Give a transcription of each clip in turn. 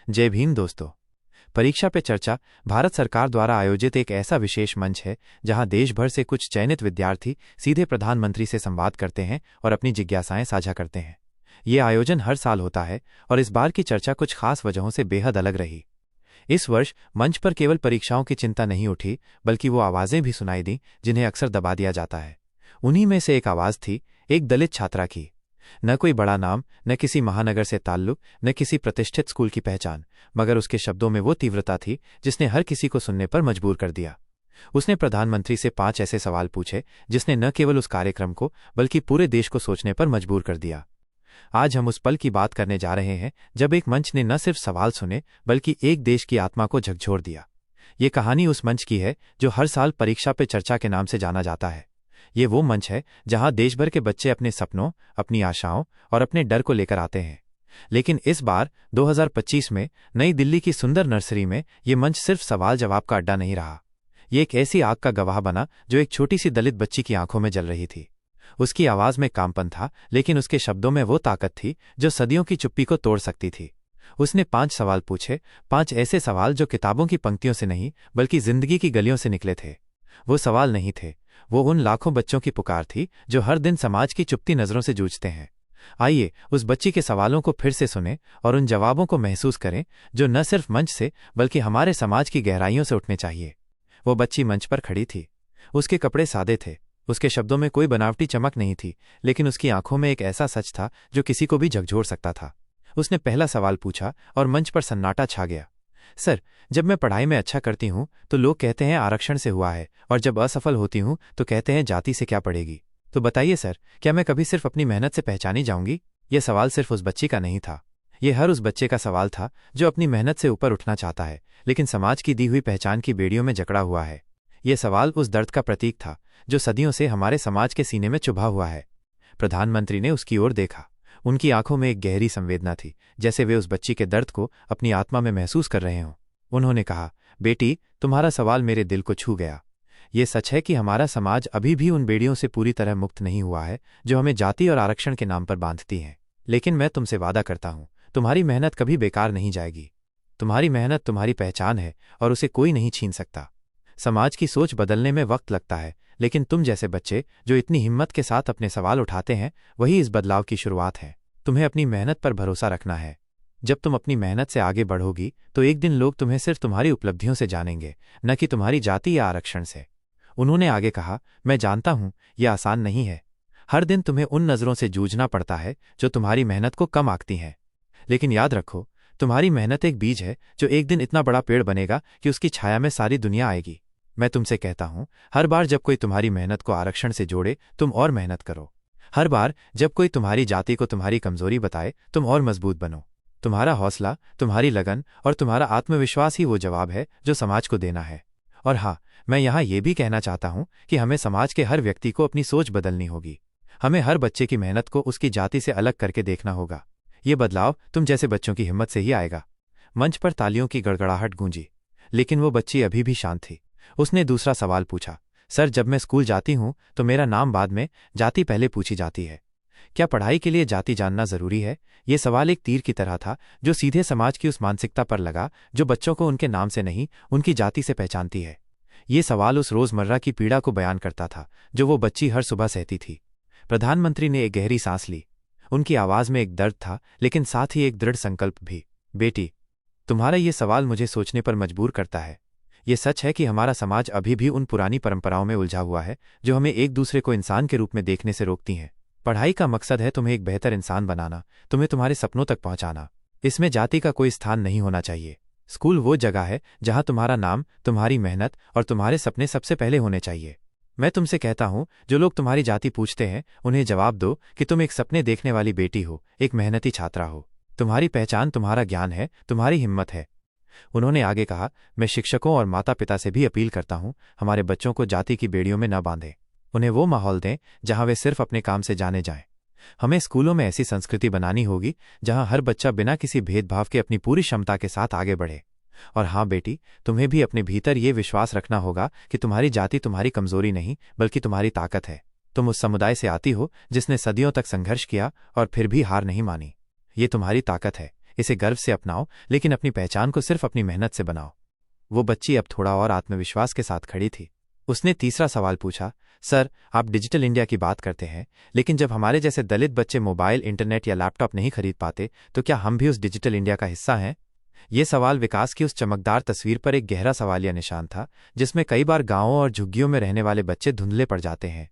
जय भीम दोस्तों। परीक्षा पे चर्चा भारत सरकार द्वारा आयोजित एक ऐसा विशेष मंच है जहां देश भर से कुछ चयनित विद्यार्थी सीधे प्रधानमंत्री से संवाद करते हैं और अपनी जिज्ञासाएं साझा करते हैं। ये आयोजन हर साल होता है और इस बार की चर्चा कुछ खास वजहों से बेहद अलग रही। इस वर्ष मंच पर केवल परीक्षाओं की चिंता नहीं उठी, बल्कि वो आवाजें भी सुनाई दी जिन्हें अक्सर दबा दिया जाता है। उन्हीं में से एक आवाज थी एक दलित छात्रा की। न कोई बड़ा नाम, न किसी महानगर से ताल्लुक, न किसी प्रतिष्ठित स्कूल की पहचान, मगर उसके शब्दों में वो तीव्रता थी जिसने हर किसी को सुनने पर मजबूर कर दिया। उसने प्रधानमंत्री से 5 ऐसे सवाल पूछे जिसने न केवल उस कार्यक्रम को बल्कि पूरे देश को सोचने पर मजबूर कर दिया। आज हम उस पल की बात करने जा रहे हैं जब एक मंच ने न सिर्फ सवाल सुने बल्कि एक देश की आत्मा को झकझोर दिया। ये कहानी उस मंच की है जो हर साल परीक्षा पे चर्चा के नाम से जाना जाता है। ये वो मंच है जहां देश भर के बच्चे अपने सपनों, अपनी आशाओं और अपने डर को लेकर आते हैं। लेकिन इस बार 2025 में नई दिल्ली की सुंदर नर्सरी में ये मंच सिर्फ सवाल जवाब का अड्डा नहीं रहा। ये एक ऐसी आग का गवाह बना जो एक छोटी सी दलित बच्ची की आंखों में जल रही थी। उसकी आवाज में कामपन था, लेकिन उसके शब्दों में वो ताकत थी जो सदियों की चुप्पी को तोड़ सकती थी। उसने 5 सवाल पूछे, 5 ऐसे सवाल जो किताबों की पंक्तियों से नहीं बल्कि जिंदगी की गलियों से निकले थे। वो सवाल नहीं थे, वो उन लाखों बच्चों की पुकार थी जो हर दिन समाज की चुपती नजरों से जूझते हैं। आइए उस बच्ची के सवालों को फिर से सुनें और उन जवाबों को महसूस करें जो न सिर्फ मंच से बल्कि हमारे समाज की गहराइयों से उठने चाहिए। वो बच्ची मंच पर खड़ी थी। उसके कपड़े सादे थे, उसके शब्दों में कोई बनावटी चमक नहीं थी, लेकिन उसकी आंखों में एक ऐसा सच था जो किसी को भी झकझोर सकता था। उसने पहला सवाल पूछा और मंच पर सन्नाटा छा गया। सर, जब मैं पढ़ाई में अच्छा करती हूं तो लोग कहते हैं आरक्षण से हुआ है, और जब असफल होती हूं तो कहते हैं जाति से क्या पड़ेगी। तो बताइए सर, क्या मैं कभी सिर्फ अपनी मेहनत से पहचानी जाऊंगी? यह सवाल सिर्फ उस बच्ची का नहीं था, यह हर उस बच्चे का सवाल था जो अपनी मेहनत से ऊपर उठना चाहता है, लेकिन समाज की दी हुई पहचान की बेड़ियों में जकड़ा हुआ है। यह सवाल उस दर्द का प्रतीक था जो सदियों से हमारे समाज के सीने में चुभा हुआ है। प्रधानमंत्री ने उसकी ओर देखा। उनकी आंखों में एक गहरी संवेदना थी, जैसे वे उस बच्ची के दर्द को अपनी आत्मा में महसूस कर रहे हों। उन्होंने कहा, बेटी, तुम्हारा सवाल मेरे दिल को छू गया। ये सच है कि हमारा समाज अभी भी उन बेड़ियों से पूरी तरह मुक्त नहीं हुआ है जो हमें जाति और आरक्षण के नाम पर बांधती हैं। लेकिन मैं तुमसे वादा करता हूं, तुम्हारी मेहनत कभी बेकार नहीं जाएगी। तुम्हारी मेहनत तुम्हारी पहचान है और उसे कोई नहीं छीन सकता। समाज की सोच बदलने में वक्त लगता है, लेकिन तुम जैसे बच्चे जो इतनी हिम्मत के साथ अपने सवाल उठाते हैं, वही इस बदलाव की शुरुआत है। तुम्हें अपनी मेहनत पर भरोसा रखना है। जब तुम अपनी मेहनत से आगे बढ़ोगी तो एक दिन लोग तुम्हें सिर्फ तुम्हारी उपलब्धियों से जानेंगे, न कि तुम्हारी जाति या आरक्षण से। उन्होंने आगे कहा, मैं जानता हूं यह आसान नहीं है। हर दिन तुम्हें उन नजरों से जूझना पड़ता है जो तुम्हारी मेहनत को कम आंकती हैं। लेकिन याद रखो, तुम्हारी मेहनत एक बीज है जो एक दिन इतना बड़ा पेड़ बनेगा कि उसकी छाया में सारी दुनिया आएगी। मैं तुमसे कहता हूं, हर बार जब कोई तुम्हारी मेहनत को आरक्षण से जोड़े, तुम और मेहनत करो। हर बार जब कोई तुम्हारी जाति को तुम्हारी कमजोरी बताए, तुम और मजबूत बनो। तुम्हारा हौसला, तुम्हारी लगन और तुम्हारा आत्मविश्वास ही वो जवाब है जो समाज को देना है। और हाँ, मैं यहाँ ये भी कहना चाहता हूँ कि हमें समाज के हर व्यक्ति को अपनी सोच बदलनी होगी। हमें हर बच्चे की मेहनत को उसकी जाति से अलग करके देखना होगा। ये बदलाव तुम जैसे बच्चों की हिम्मत से ही आएगा। मंच पर तालियों की गड़गड़ाहट गूंजी, लेकिन वो बच्ची अभी भी शांत थी। उसने दूसरा सवाल पूछा, सर, जब मैं स्कूल जाती हूँ तो मेरा नाम बाद में, जाति पहले पूछी जाती है। क्या पढ़ाई के लिए जाति जानना जरूरी है? ये सवाल एक तीर की तरह था जो सीधे समाज की उस मानसिकता पर लगा जो बच्चों को उनके नाम से नहीं, उनकी जाति से पहचानती है। ये सवाल उस रोजमर्रा की पीड़ा को बयान करता था जो वो बच्ची हर सुबह सहती थी। प्रधानमंत्री ने एक गहरी सांस ली। उनकी आवाज में एक दर्द था, लेकिन साथ ही एक दृढ़ संकल्प भी। बेटी, तुम्हारा ये सवाल मुझे सोचने पर मजबूर करता है। ये सच है कि हमारा समाज अभी भी उन पुरानी परंपराओं में उलझा हुआ है जो हमें एक दूसरे को इंसान के रूप में देखने से रोकती हैं। पढ़ाई का मकसद है तुम्हें एक बेहतर इंसान बनाना, तुम्हें तुम्हारे सपनों तक पहुंचाना। इसमें जाति का कोई स्थान नहीं होना चाहिए। स्कूल वो जगह है जहां तुम्हारा नाम, तुम्हारी मेहनत और तुम्हारे सपने सबसे पहले होने चाहिए। मैं तुमसे कहता हूं, जो लोग तुम्हारी जाति पूछते हैं उन्हें जवाब दो कि तुम एक सपने देखने वाली बेटी हो, एक मेहनती छात्रा हो। तुम्हारी पहचान तुम्हारा ज्ञान है, तुम्हारी हिम्मत है। उन्होंने आगे कहा, मैं शिक्षकों और माता पिता से भी अपील करता हूं, हमारे बच्चों को जाति की बेड़ियों में न बांधें। उन्हें वो माहौल दें जहां वे सिर्फ अपने काम से जाने जाएं। हमें स्कूलों में ऐसी संस्कृति बनानी होगी जहां हर बच्चा बिना किसी भेदभाव के अपनी पूरी क्षमता के साथ आगे बढ़े। और हाँ बेटी, तुम्हें भी अपने भीतर ये विश्वास रखना होगा कि तुम्हारी जाति तुम्हारी कमजोरी नहीं बल्कि तुम्हारी ताकत है। तुम उस समुदाय से आती हो जिसने सदियों तक संघर्ष किया और फिर भी हार नहीं मानी। ये तुम्हारी ताकत है, इसे गर्व से अपनाओ, लेकिन अपनी पहचान को सिर्फ अपनी मेहनत से बनाओ। वो बच्ची अब थोड़ा और आत्मविश्वास के साथ खड़ी थी। उसने तीसरा सवाल पूछा, सर, आप डिजिटल इंडिया की बात करते हैं, लेकिन जब हमारे जैसे दलित बच्चे मोबाइल, इंटरनेट या लैपटॉप नहीं खरीद पाते, तो क्या हम भी उस डिजिटल इंडिया का हिस्सा हैं? ये सवाल विकास की उस चमकदार तस्वीर पर एक गहरा सवालिया निशान था, जिसमें कई बार गांवों और झुग्गियों में रहने वाले बच्चे धुंधले पड़ जाते हैं।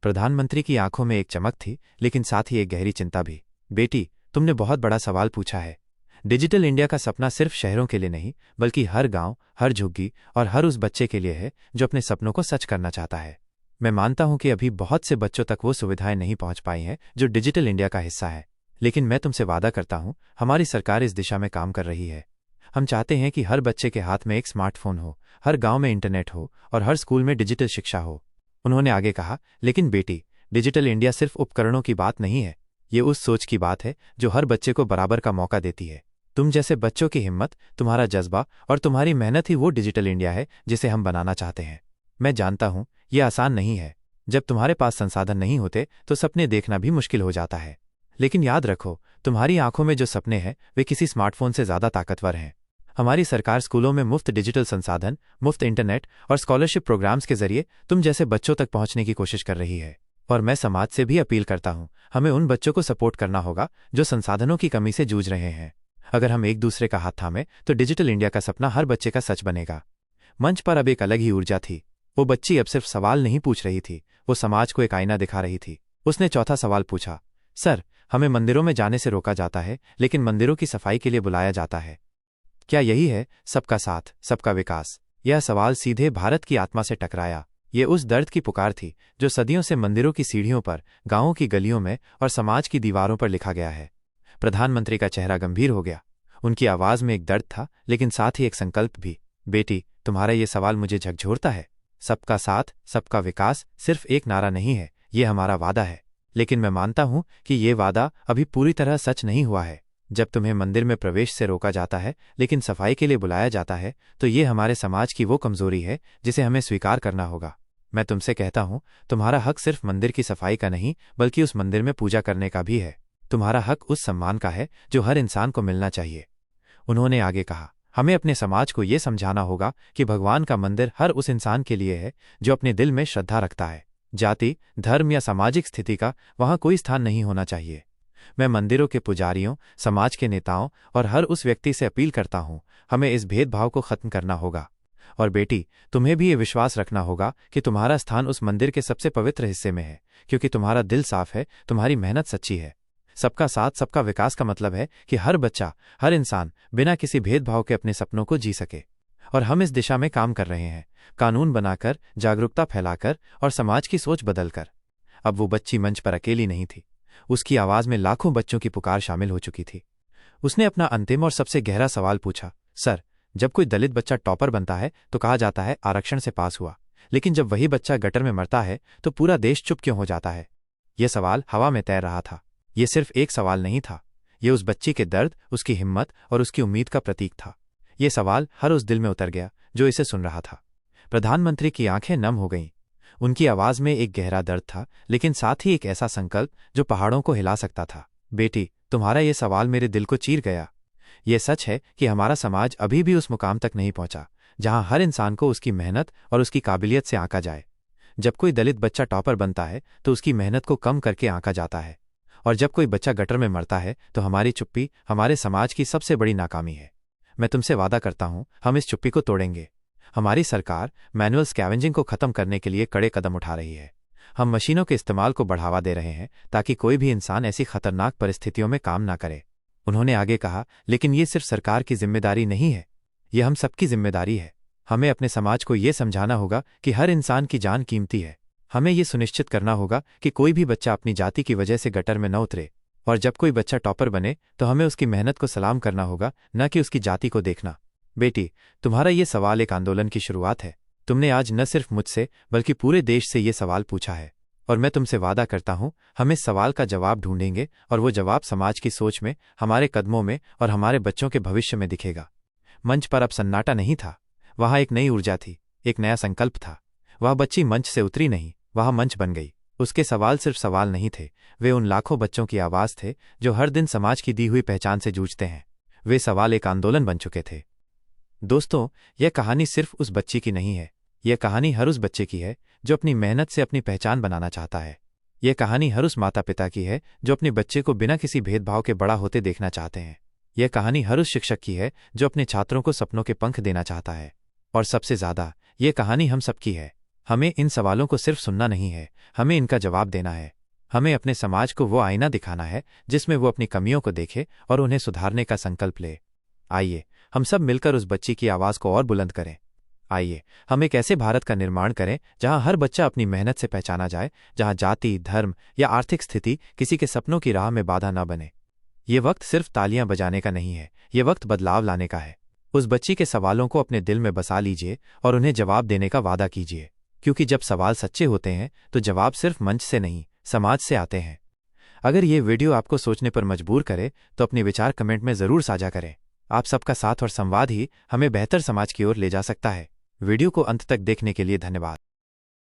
प्रधानमंत्री की आंखों में एक चमक थी, लेकिन साथ ही एक गहरी चिंता भी। बेटी, तुमने बहुत बड़ा सवाल पूछा है। डिजिटल इंडिया का सपना सिर्फ शहरों के लिए नहीं, बल्कि हर गांव, हर झुग्गी और हर उस बच्चे के लिए है जो अपने सपनों को सच करना चाहता है। मैं मानता हूं कि अभी बहुत से बच्चों तक वो सुविधाएं नहीं पहुंच पाई हैं जो डिजिटल इंडिया का हिस्सा है, लेकिन मैं तुमसे वादा करता हूं, हमारी सरकार इस दिशा में काम कर रही है। हम चाहते हैं कि हर बच्चे के हाथ में एक स्मार्टफोन हो, हर गांव में इंटरनेट हो और हर स्कूल में डिजिटल शिक्षा हो। उन्होंने आगे कहा, लेकिन बेटी, डिजिटल इंडिया सिर्फ उपकरणों की बात नहीं है, ये उस सोच की बात है जो हर बच्चे को बराबर का मौका देती है। तुम जैसे बच्चों की हिम्मत, तुम्हारा जज्बा और तुम्हारी मेहनत ही वो डिजिटल इंडिया है जिसे हम बनाना चाहते हैं। मैं जानता हूं, यह आसान नहीं है। जब तुम्हारे पास संसाधन नहीं होते तो सपने देखना भी मुश्किल हो जाता है, लेकिन याद रखो, तुम्हारी आंखों में जो सपने हैं वे किसी स्मार्टफोन से ज्यादा ताकतवर हैं। हमारी सरकार स्कूलों में मुफ्त डिजिटल संसाधन, मुफ्त इंटरनेट और स्कॉलरशिप प्रोग्राम्स के जरिए तुम जैसे बच्चों तक पहुंचने की कोशिश कर रही है। और मैं समाज से भी अपील करता हूं, हमें उन बच्चों को सपोर्ट करना होगा जो संसाधनों की कमी से जूझ रहे हैं। अगर हम एक दूसरे का हाथ थामें तो डिजिटल इंडिया का सपना हर बच्चे का सच बनेगा। मंच पर अब एक अलग ही ऊर्जा थी। वो बच्ची अब सिर्फ सवाल नहीं पूछ रही थी, वो समाज को एक आईना दिखा रही थी। उसने चौथा सवाल पूछा, सर, हमें मंदिरों में जाने से रोका जाता है, लेकिन मंदिरों की सफाई के लिए बुलाया जाता है। क्या यही है सबका साथ, सबका विकास? यह सवाल सीधे भारत की आत्मा से टकराया। ये उस दर्द की पुकार थी जो सदियों से मंदिरों की सीढ़ियों पर, गांवों की गलियों में और समाज की दीवारों पर लिखा गया है। प्रधानमंत्री का चेहरा गंभीर हो गया। उनकी आवाज में एक दर्द था, लेकिन साथ ही एक संकल्प भी। बेटी, तुम्हारा ये सवाल मुझे झकझोरता है। सबका साथ, सबका विकास सिर्फ एक नारा नहीं है, ये हमारा वादा है। लेकिन मैं मानता हूं कि ये वादा अभी पूरी तरह सच नहीं हुआ है। जब तुम्हें मंदिर में प्रवेश से रोका जाता है लेकिन सफाई के लिए बुलाया जाता है, तो ये हमारे समाज की वो कमजोरी है जिसे हमें स्वीकार करना होगा। मैं तुमसे कहता हूं, तुम्हारा हक सिर्फ मंदिर की सफाई का नहीं, बल्कि उस मंदिर में पूजा करने का भी है। तुम्हारा हक उस सम्मान का है जो हर इंसान को मिलना चाहिए। उन्होंने आगे कहा, हमें अपने समाज को ये समझाना होगा कि भगवान का मंदिर हर उस इंसान के लिए है जो अपने दिल में श्रद्धा रखता है। जाति, धर्म या सामाजिक स्थिति का वहां कोई स्थान नहीं होना चाहिए। मैं मंदिरों के पुजारियों, समाज के नेताओं और हर उस व्यक्ति से अपील करता हूं, हमें इस भेदभाव को खत्म करना होगा। और बेटी, तुम्हें भी ये विश्वास रखना होगा कि तुम्हारा स्थान उस मंदिर के सबसे पवित्र हिस्से में है, क्योंकि तुम्हारा दिल साफ है, तुम्हारी मेहनत सच्ची है। सबका साथ, सबका विकास का मतलब है कि हर बच्चा, हर इंसान बिना किसी भेदभाव के अपने सपनों को जी सके। और हम इस दिशा में काम कर रहे हैं, कानून बनाकर, जागरूकता फैलाकर और समाज की सोच बदलकर। अब वो बच्ची मंच पर अकेली नहीं थी। उसकी आवाज में लाखों बच्चों की पुकार शामिल हो चुकी थी। उसने अपना अंतिम और सबसे गहरा सवाल पूछा, सर, जब कोई दलित बच्चा टॉपर बनता है तो कहा जाता है आरक्षण से पास हुआ, लेकिन जब वही बच्चा गटर में मरता है तो पूरा देश चुप क्यों हो जाता है? यह सवाल हवा में तैर रहा था। यह सिर्फ एक सवाल नहीं था, यह उस बच्ची के दर्द, उसकी हिम्मत और उसकी उम्मीद का प्रतीक था। यह सवाल हर उस दिल में उतर गया जो इसे सुन रहा था। प्रधानमंत्री की आंखें नम हो गईं। उनकी आवाज में एक गहरा दर्द था, लेकिन साथ ही एक ऐसा संकल्प जो पहाड़ों को हिला सकता था। बेटी, तुम्हारा यह सवाल मेरे दिल को चीर गया। यह सच है कि हमारा समाज अभी भी उस मुकाम तक नहीं पहुंचा जहां हर इंसान को उसकी मेहनत और उसकी काबिलियत से आंका जाए। जब कोई दलित बच्चा टॉपर बनता है तो उसकी मेहनत को कम करके आंका जाता है, और जब कोई बच्चा गटर में मरता है तो हमारी चुप्पी हमारे समाज की सबसे बड़ी नाकामी है। मैं तुमसे वादा करता हूं, हम इस चुप्पी को तोड़ेंगे। हमारी सरकार मैनुअल स्कैवेंजिंग को खत्म करने के लिए कड़े कदम उठा रही है। हम मशीनों के इस्तेमाल को बढ़ावा दे रहे हैं ताकि कोई भी इंसान ऐसी खतरनाक परिस्थितियों में काम ना करे। उन्होंने आगे कहा, लेकिन ये सिर्फ सरकार की जिम्मेदारी नहीं है, यह हम सबकी जिम्मेदारी है। हमें अपने समाज को ये समझाना होगा कि हर इंसान की जान कीमती है। हमें ये सुनिश्चित करना होगा कि कोई भी बच्चा अपनी जाति की वजह से गटर में न उतरे, और जब कोई बच्चा टॉपर बने तो हमें उसकी मेहनत को सलाम करना होगा, न कि उसकी जाति को देखना। बेटी, तुम्हारा ये सवाल एक आंदोलन की शुरुआत है। तुमने आज न सिर्फ मुझसे बल्कि पूरे देश से ये सवाल पूछा है, और मैं तुमसे वादा करता हूं, हम इस सवाल का जवाब ढूंढेंगे, और वो जवाब समाज की सोच में, हमारे कदमों में और हमारे बच्चों के भविष्य में दिखेगा। मंच पर अब सन्नाटा नहीं था, वहां एक नई ऊर्जा थी, एक नया संकल्प था। वह बच्ची मंच से उतरी नहीं, वह मंच बन गई। उसके सवाल सिर्फ सवाल नहीं थे, वे उन लाखों बच्चों की आवाज थे जो हर दिन समाज की दी हुई पहचान से जूझते हैं। वे सवाल एक आंदोलन बन चुके थे। दोस्तों, यह कहानी सिर्फ उस बच्ची की नहीं है, यह कहानी हर उस बच्चे की है जो अपनी मेहनत से अपनी पहचान बनाना चाहता है। यह कहानी हर उस माता पिता की है जो अपने बच्चे को बिना किसी भेदभाव के बड़ा होते देखना चाहते हैं। यह कहानी हर उस शिक्षक की है जो अपने छात्रों को सपनों के पंख देना चाहता है। और सबसे ज्यादा, यह कहानी हम सबकी है। हमें इन सवालों को सिर्फ सुनना नहीं है, हमें इनका जवाब देना है। हमें अपने समाज को वो आईना दिखाना है जिसमें वो अपनी कमियों को देखे और उन्हें सुधारने का संकल्प ले। आइए हम सब मिलकर उस बच्ची की आवाज को और बुलंद करें। आइए हम एक ऐसे भारत का निर्माण करें जहां हर बच्चा अपनी मेहनत से पहचाना जाए, जहां जाति, धर्म या आर्थिक स्थिति किसी के सपनों की राह में बाधा न बने। ये वक्त सिर्फ तालियां बजाने का नहीं है, ये वक्त बदलाव लाने का है। उस बच्ची के सवालों को अपने दिल में बसा लीजिए और उन्हें जवाब देने का वादा कीजिए, क्योंकि जब सवाल सच्चे होते हैं तो जवाब सिर्फ मंच से नहीं, समाज से आते हैं। अगर ये वीडियो आपको सोचने पर मजबूर करे तो अपने विचार कमेंट में जरूर साझा करें। आप सबका साथ और संवाद ही हमें बेहतर समाज की ओर ले जा सकता है। वीडियो को अंत तक देखने के लिए धन्यवाद।